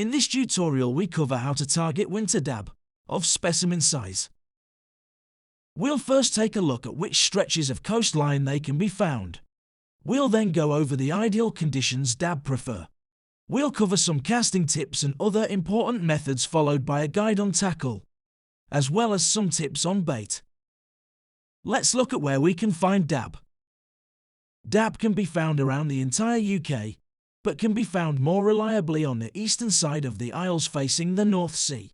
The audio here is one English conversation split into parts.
In this tutorial we cover how to target winter dab of specimen size. We'll first take a look at which stretches of coastline they can be found. We'll then go over the ideal conditions dab prefer. We'll cover some casting tips and other important methods, followed by a guide on tackle, as well as some tips on bait. Let's look at where we can find dab. Dab can be found around the entire UK, but can be found more reliably on the eastern side of the Isles facing the North Sea.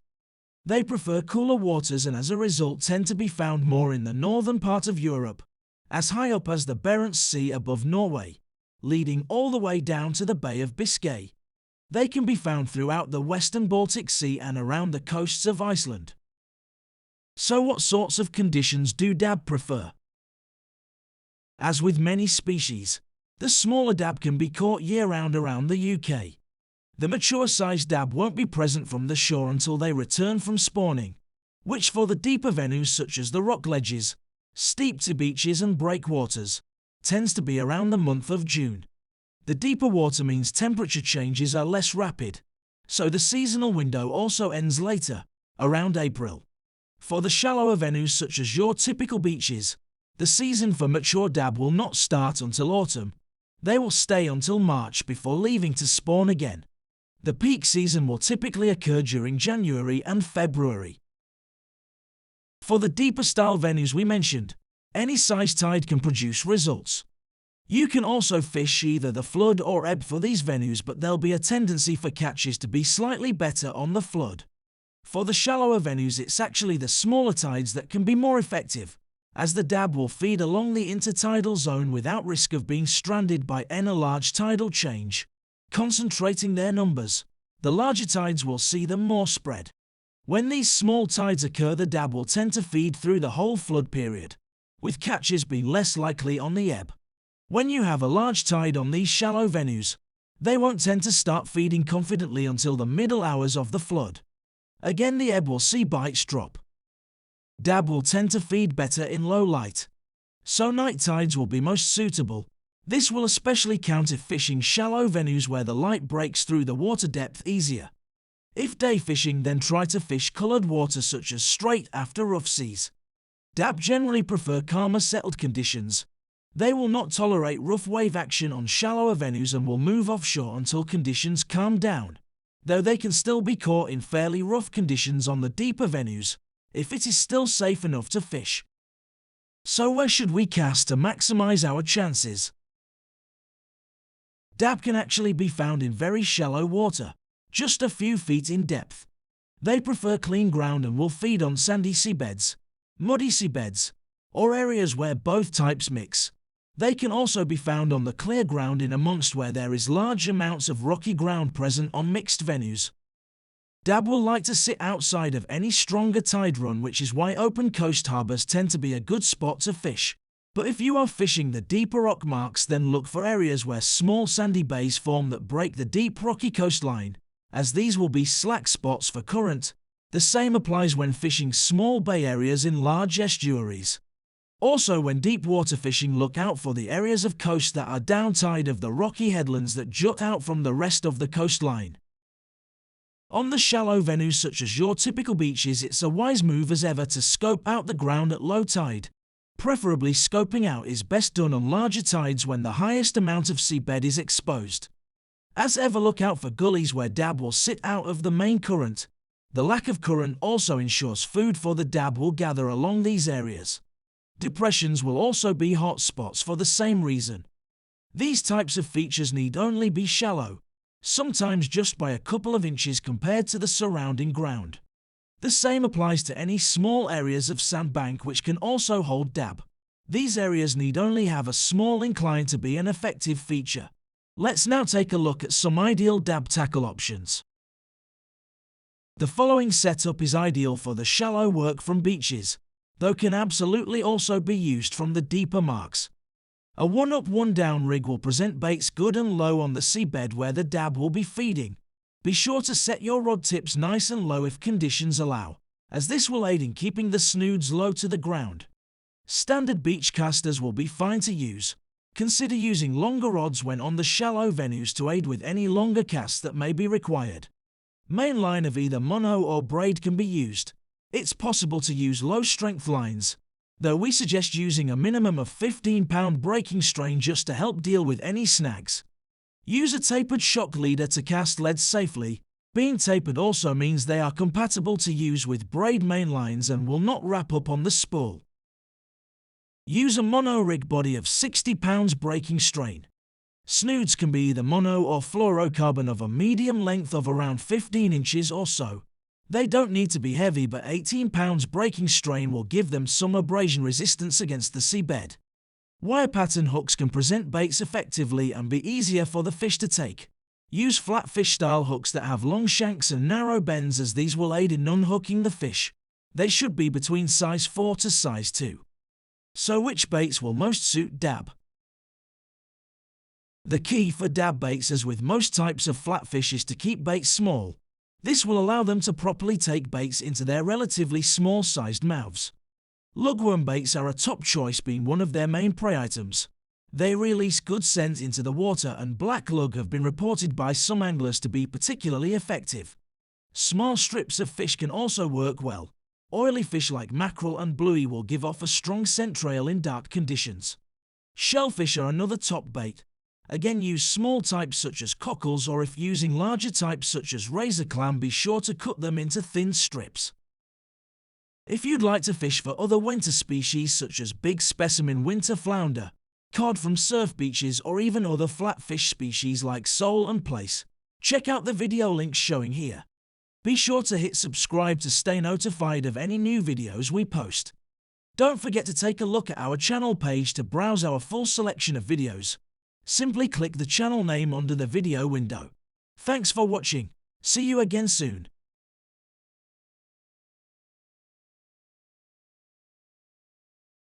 They prefer cooler waters and as a result tend to be found more in the northern part of Europe, as high up as the Barents Sea above Norway, leading all the way down to the Bay of Biscay. They can be found throughout the western Baltic Sea and around the coasts of Iceland. So what sorts of conditions do dab prefer? As with many species, the smaller dab can be caught year-round around the UK. The mature-sized dab won't be present from the shore until they return from spawning, which for the deeper venues such as the rock ledges, steep to beaches and breakwaters, tends to be around the month of June. The deeper water means temperature changes are less rapid, so the seasonal window also ends later, around April. For the shallower venues such as your typical beaches, the season for mature dab will not start until autumn. They will stay until March before leaving to spawn again. The peak season will typically occur during January and February. For the deeper style venues we mentioned, any size tide can produce results. You can also fish either the flood or ebb for these venues, but there'll be a tendency for catches to be slightly better on the flood. For the shallower venues, it's actually the smaller tides that can be more effective, as the dab will feed along the intertidal zone without risk of being stranded by any large tidal change. Concentrating their numbers, the larger tides will see them more spread. When these small tides occur, the dab will tend to feed through the whole flood period, with catches being less likely on the ebb. When you have a large tide on these shallow venues, they won't tend to start feeding confidently until the middle hours of the flood. Again, the ebb will see bites drop. Dab will tend to feed better in low light, so night tides will be most suitable. This will especially count if fishing shallow venues where the light breaks through the water depth easier. If day fishing, then try to fish coloured water such as straight after rough seas. Dab generally prefer calmer settled conditions. They will not tolerate rough wave action on shallower venues and will move offshore until conditions calm down, though they can still be caught in fairly rough conditions on the deeper venues, if it is still safe enough to fish. So where should we cast to maximise our chances? Dab can actually be found in very shallow water, just a few feet in depth. They prefer clean ground and will feed on sandy seabeds, muddy seabeds, or areas where both types mix. They can also be found on the clear ground in amongst where there is large amounts of rocky ground present on mixed venues. Dab will like to sit outside of any stronger tide run, which is why open coast harbours tend to be a good spot to fish. But if you are fishing the deeper rock marks, then look for areas where small sandy bays form that break the deep rocky coastline, as these will be slack spots for current. The same applies when fishing small bay areas in large estuaries. Also, when deep water fishing, look out for the areas of coast that are downtide of the rocky headlands that jut out from the rest of the coastline. On the shallow venues such as your typical beaches, it's a wise move as ever to scope out the ground at low tide. Preferably, scoping out is best done on larger tides when the highest amount of seabed is exposed. As ever, look out for gullies where dab will sit out of the main current. The lack of current also ensures food for the dab will gather along these areas. Depressions will also be hot spots for the same reason. These types of features need only be shallow, sometimes just by a couple of inches compared to the surrounding ground. The same applies to any small areas of sandbank which can also hold dab. These areas need only have a small incline to be an effective feature. Let's now take a look at some ideal dab tackle options. The following setup is ideal for the shallow work from beaches, though can absolutely also be used from the deeper marks. A one-up, one-down rig will present baits good and low on the seabed where the dab will be feeding. Be sure to set your rod tips nice and low if conditions allow, as this will aid in keeping the snoods low to the ground. Standard beach casters will be fine to use. Consider using longer rods when on the shallow venues to aid with any longer casts that may be required. Main line of either mono or braid can be used. It's possible to use low-strength lines, though we suggest using a minimum of 15-pound breaking strain just to help deal with any snags. Use a tapered shock leader to cast leads safely. Being tapered also means they are compatible to use with braid main lines and will not wrap up on the spool. Use a mono rig body of 60 pounds breaking strain. Snoods can be either mono or fluorocarbon of a medium length of around 15 inches or so. They don't need to be heavy, but 18 pounds breaking strain will give them some abrasion resistance against the seabed. Wire pattern hooks can present baits effectively and be easier for the fish to take. Use flatfish style hooks that have long shanks and narrow bends, as these will aid in unhooking the fish. They should be between size 4 to size 2. So which baits will most suit dab? The key for dab baits, as with most types of flatfish, is to keep baits small. This will allow them to properly take baits into their relatively small-sized mouths. Lugworm baits are a top choice, being one of their main prey items. They release good scent into the water, and black lug have been reported by some anglers to be particularly effective. Small strips of fish can also work well. Oily fish like mackerel and bluey will give off a strong scent trail in dark conditions. Shellfish are another top bait. Again, use small types such as cockles, or if using larger types such as razor clam, be sure to cut them into thin strips. If you'd like to fish for other winter species such as big specimen winter flounder, cod from surf beaches, or even other flatfish species like sole and plaice, check out the video links showing here. Be sure to hit subscribe to stay notified of any new videos we post. Don't forget to take a look at our channel page to browse our full selection of videos. Simply click the channel name under the video window. Thanks for watching. See you again soon.